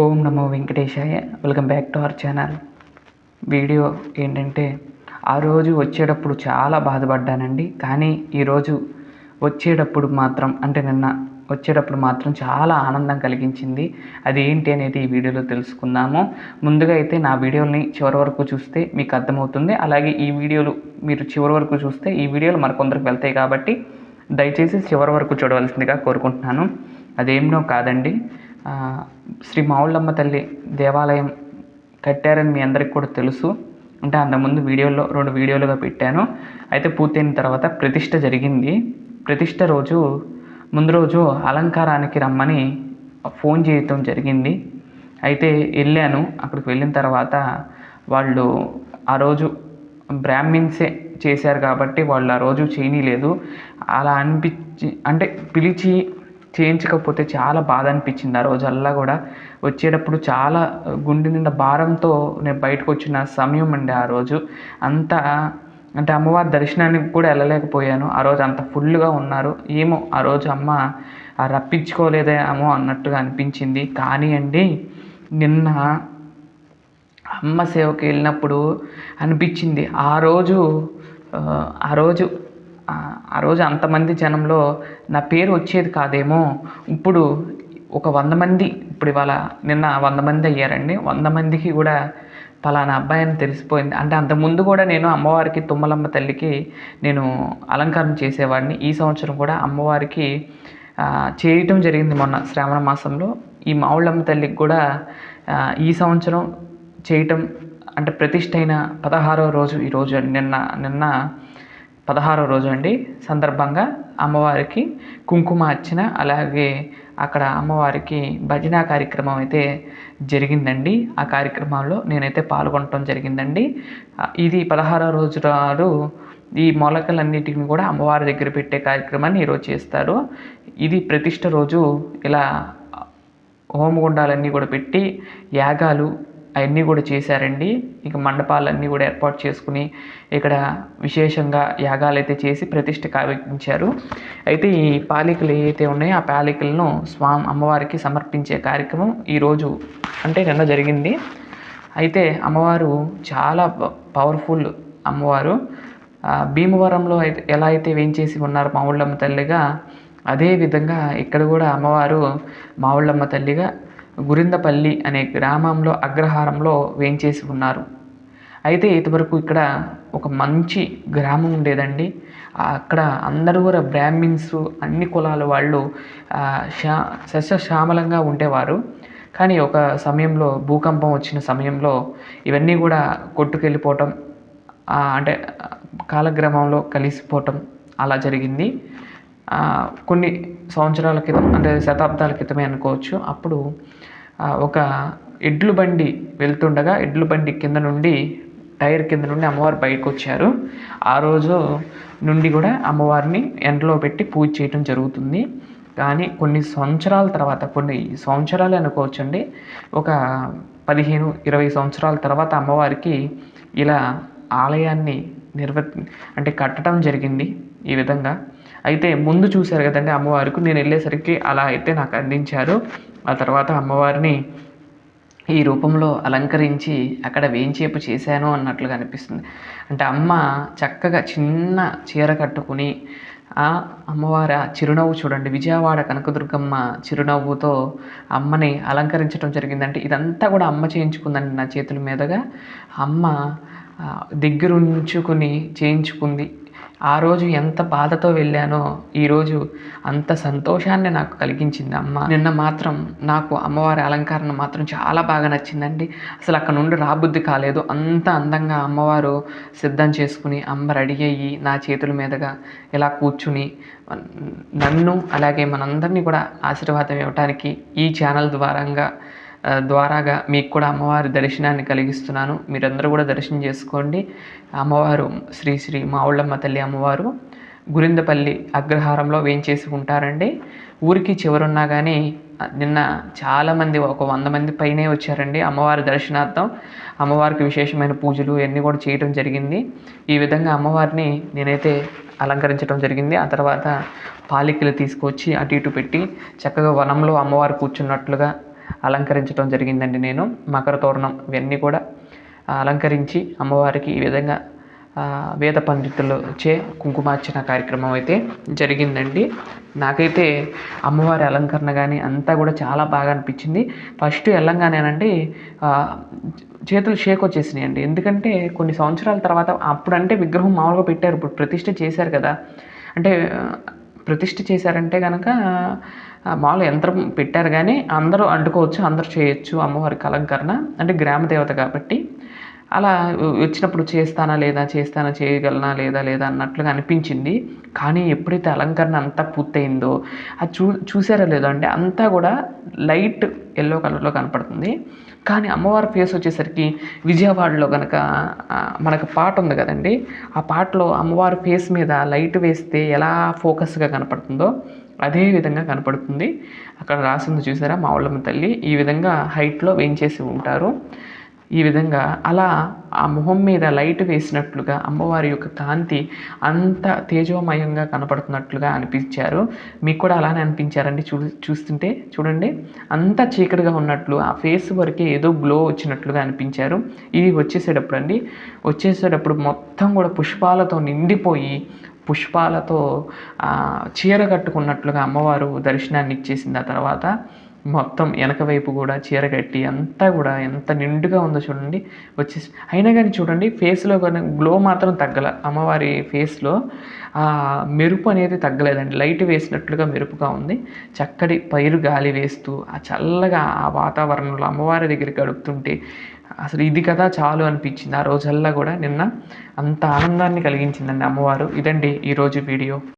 Om Namo Venkatesaya. Welcome back to our channel. Video ఏంటంటే, ఆ రోజు వచ్చేటప్పుడు చాలా బాధపడ్డానండి. కానీ ఈరోజు వచ్చేటప్పుడు మాత్రం నిన్న వచ్చేటప్పుడు మాత్రం చాలా ఆనందం కలిగించింది. అది ఏంటి అనేది ఈ వీడియోలో తెలుసుకుందాము. ముందుగా అయితే నా వీడియోని చివరి వరకు చూస్తే మీకు అర్థమవుతుంది. అలాగే ఈ వీడియోలు మీరు చివరి వరకు చూస్తే ఈ వీడియోలు మరికొందరికి వెళ్తాయి కాబట్టి దయచేసి చివరి వరకు చూడవలసిందిగా కోరుకుంటున్నాను. అదేమినో కాదండి, శ్రీ మావుళ్ళమ్మ తల్లి దేవాలయం కట్టారని మీ అందరికి కూడా తెలుసు. అంతకుముందు వీడియోలో 2 వీడియోలుగా పెట్టాను. అయితే పూర్తయిన తర్వాత ప్రతిష్ఠ జరిగింది. ప్రతిష్ఠ రోజు ముందు రోజు అలంకారానికి రమ్మని ఫోన్ చేయటం జరిగింది. అయితే వెళ్ళాను. అక్కడికి వెళ్ళిన తర్వాత వాళ్ళు ఆ రోజు బ్రాహ్మిన్సే చేశారు కాబట్టి వాళ్ళు ఆ రోజు చేయనీలేదు. అలా పిలిచి చేయించకపోతే చాలా బాధ అనిపించింది. ఆ రోజల్లా కూడా వచ్చేటప్పుడు చాలా గుండె నిండా భారంతో నేను బయటకు వచ్చిన సమయం అండి. ఆ రోజు అంతా అమ్మవారి దర్శనానికి కూడా వెళ్ళలేకపోయాను. ఆ రోజు అంత ఫుల్గా ఉన్నారు. ఏమో ఆ రోజు అమ్మ రప్పించుకోలేదేమో అన్నట్టుగా అనిపించింది. కానీ అండి, నిన్న అమ్మ సేవకి వెళ్ళినప్పుడు అనిపించింది ఆ రోజు అంతమంది జనంలో నా పేరు వచ్చేది కాదేమో. ఇప్పుడు ఒక 100 మంది, ఇవాళ నిన్న 100 మంది అయ్యారండి. 100 మందికి కూడా పలానా అబ్బాయి అని తెలిసిపోయింది. అంతకుముందు కూడా నేను అమ్మవారికి, తుమ్మలమ్మ తల్లికి నేను అలంకరణ చేసేవాడిని. ఈ సంవత్సరం కూడా అమ్మవారికి చేయటం జరిగింది. మొన్న శ్రావణ మాసంలో ఈ మావుళ్ళమ్మ తల్లికి కూడా ఈ సంవత్సరం చేయటం ప్రతిష్ఠ అయిన 16వ రోజు ఈరోజు. నిన్న 16వ రోజు అండి. సందర్భంగా అమ్మవారికి కుంకుమ అర్చన, అలాగే అక్కడ అమ్మవారికి భజన కార్యక్రమం అయితే జరిగిందండి. ఆ కార్యక్రమంలో నేనైతే పాల్గొనడం జరిగిందండి. ఇది 16వ రోజు నాడు ఈ మొలకలన్నిటిని కూడా అమ్మవారి దగ్గర పెట్టే కార్యక్రమాన్ని ఈరోజు చేస్తారు. ఇది ప్రతిష్ఠ రోజు ఇలా హోమగుండాలన్నీ కూడా పెట్టి యాగాలు అవన్నీ కూడా చేశారండి. ఇక మండపాలన్నీ కూడా ఏర్పాటు చేసుకుని ఇక్కడ విశేషంగా యాగాలు అయితే చేసి ప్రతిష్ఠ కావించారు. అయితే ఈ పాలికలు ఏవైతే ఉన్నాయో ఆ పాలికలను అమ్మవారికి సమర్పించే కార్యక్రమం ఈరోజు నిన్న జరిగింది. అయితే అమ్మవారు చాలా పవర్ఫుల్ అమ్మవారు. భీమవరంలో అయితే ఎలా అయితే వేంచేసి ఉన్నారు మావుళ్ళమ్మ తల్లిగా, అదేవిధంగా ఇక్కడ కూడా అమ్మవారు మావుళ్ళమ్మ తల్లిగా గురిందపల్లి అనే గ్రామంలో అగ్రహారంలో వేంచేసి ఉన్నారు. అయితే ఇంతవరకు ఇక్కడ ఒక మంచి గ్రామం ఉండేదండి. అక్కడ అందరూ కూడా బ్రాహ్మిన్స్, అన్ని కులాల వాళ్ళు సస్యశ్యామలంగా ఉండేవారు. కానీ ఒక సమయంలో భూకంపం వచ్చిన సమయంలో ఇవన్నీ కూడా కొట్టుకెళ్ళిపోవటం, కాలగ్రామంలో కలిసిపోవటం అలా జరిగింది. కొన్ని సంవత్సరాల క్రితం, శతాబ్దాల క్రితమే అనుకోవచ్చు. అప్పుడు ఒక ఎడ్ల బండి వెళ్తుండగా ఎడ్ల బండి టైర్ కింద నుండి అమ్మవారు బయటకు వచ్చారు. ఆ రోజు నుండి కూడా అమ్మవారిని ఎండలో పెట్టి పూజ చేయటం జరుగుతుంది. కానీ కొన్ని సంవత్సరాలు అనుకోవచ్చండి, ఒక 15-20 సంవత్సరాల తర్వాత అమ్మవారికి ఇలా ఆలయాన్ని కట్టడం జరిగింది ఈ విధంగా. అయితే ముందు చూశారు కదండి అమ్మవారికి, నేను వెళ్ళేసరికి అలా అయితే నాకు అందించారు. ఆ తర్వాత అమ్మవారిని ఈ రూపంలో అలంకరించి అక్కడ వేంచేపు చేశాను అన్నట్లుగా అనిపిస్తుంది. అమ్మ చక్కగా చిన్న చీర కట్టుకుని అమ్మవారి చిరునవ్వు చూడండి, విజయవాడ కనకదుర్గమ్మ చిరునవ్వుతో అమ్మని అలంకరించడం జరిగిందంటే ఇదంతా కూడా అమ్మ చేయించుకుందండి. నా చేతుల మీదుగా అమ్మ దగ్గరుంచుకుని చేయించుకుంది. ఆ రోజు ఎంత బాధతో వెళ్ళానో ఈరోజు అంత సంతోషాన్ని నాకు కలిగించింది అమ్మ. నిన్న మాత్రం నాకు అమ్మవారి అలంకరణ మాత్రం చాలా బాగా నచ్చిందండి. అసలు అక్కడ నుండి రాబుద్ధి కాలేదు. అంత అందంగా అమ్మవారు సిద్ధం చేసుకుని అమ్మ రెడీ అయ్యి నా చేతుల మీదుగా ఇలా కూర్చుని నన్ను అలాగే మనందరినీ కూడా ఆశీర్వాదం ఇవ్వటానికి ఈ ఛానల్ ద్వారాగా మీకు కూడా అమ్మవారి దర్శనాన్ని కలిగిస్తున్నాను. మీరందరూ కూడా దర్శనం చేసుకోండి. అమ్మవారు శ్రీ మావుళ్ళమ్మ తల్లి అమ్మవారు గురిందపల్లి అగ్రహారంలో వేంచేసి ఉంటారండి. ఊరికి చివరున్నా కానీ నిన్న చాలామంది, ఒక 100 మంది పైనే వచ్చారండి అమ్మవారి దర్శనార్థం. అమ్మవారికి విశేషమైన పూజలు ఇవన్నీ కూడా చేయడం జరిగింది. ఈ విధంగా అమ్మవారిని నేనైతే అలంకరించడం జరిగింది. ఆ తర్వాత పాలికలు తీసుకొచ్చి అటు ఇటు పెట్టి చక్కగా వనంలో అమ్మవారు కూర్చున్నట్లుగా అలంకరించడం జరిగిందండి. నేను మకర తోరణం ఇవన్నీ కూడా అలంకరించి అమ్మవారికి ఈ విధంగా వేద పండితులచే కుంకుమార్చన కార్యక్రమం అయితే జరిగిందండి. నాకైతే అమ్మవారి అలంకరణ కానీ అంతా కూడా చాలా బాగా అనిపించింది. ఫస్ట్ వెళ్ళంగానేనండి చేతులు షేక్ వచ్చేసినాయండి. ఎందుకంటే కొన్ని సంవత్సరాల తర్వాత అప్పుడంటే విగ్రహం మామూలుగా పెట్టారు, ఇప్పుడు ప్రతిష్ఠ చేశారు కదా. అంటే ప్రతిష్ఠ చేశారంటే కనుక మామూలు యంత్రం పెట్టారు కానీ అందరూ అడ్డుకోవచ్చు, అందరూ చేయొచ్చు అమ్మవారికి అలంకరణ. అంటే గ్రామ దేవత కాబట్టి అలా వచ్చినప్పుడు చేస్తానా చేయగలనా లేదా అన్నట్లుగా అనిపించింది. కానీ ఎప్పుడైతే అలంకరణ అంతా పూర్తయిందో అది చూసారో లేదో అండి, అంతా కూడా లైట్ ఎల్లో కలర్లో కనపడుతుంది. కానీ అమ్మవారి ఫేస్ వచ్చేసరికి విజయవాడలో కనుక మనకు పాట ఉంది కదండి, ఆ పాటలో అమ్మవారి ఫేస్ మీద లైట్ వేస్తే ఎలా ఫోకస్గా కనపడుతుందో అదే విధంగా కనపడుతుంది. అక్కడ రాసింది చూసారా, మావుళ్ళమ్మ తల్లి ఈ విధంగా హైట్లో వేయించేసి ఉంటారు. ఈ విధంగా అలా ఆ మొహం మీద లైట్ వేసినట్లుగా అమ్మవారి యొక్క కాంతి అంత తేజోమయంగా కనపడుతున్నట్లుగా అనిపించారు. మీకు కూడా అలానే అనిపించారండి? చూస్తుంటే చూడండి, అంత చీకటిగా ఉన్నట్లు ఆ ఫేస్ వరకే ఏదో గ్లో వచ్చినట్లుగా అనిపించారు. ఇది వచ్చేసేటప్పుడు మొత్తం కూడా పుష్పాలతో నిండిపోయి పుష్పాలతో చీర కట్టుకున్నట్లుగా అమ్మవారు దర్శనాన్ని ఇచ్చేసింది. ఆ తర్వాత మొత్తం వెనక వైపు కూడా చీర కట్టి అంతా కూడా ఎంత నిండుగా ఉందో చూడండి వచ్చేసి. అయినా కానీ చూడండి ఫేస్లో కానీ గ్లో మాత్రం తగ్గల. అమ్మవారి ఫేస్లో ఆ మెరుపు అనేది తగ్గలేదండి, లైట్ వేసినట్లుగా మెరుపుగా ఉంది. చక్కటి పైరు గాలి వేస్తూ ఆ చల్లగా ఆ వాతావరణంలో అమ్మవారి దగ్గర గడుపుతుంటే అసలు ఇది కదా చాలు అనిపించింది. ఆ రోజల్లా కూడా నిన్న అంత ఆనందాన్ని కలిగించిందండి అమ్మవారు. ఇదండి ఈరోజు వీడియో.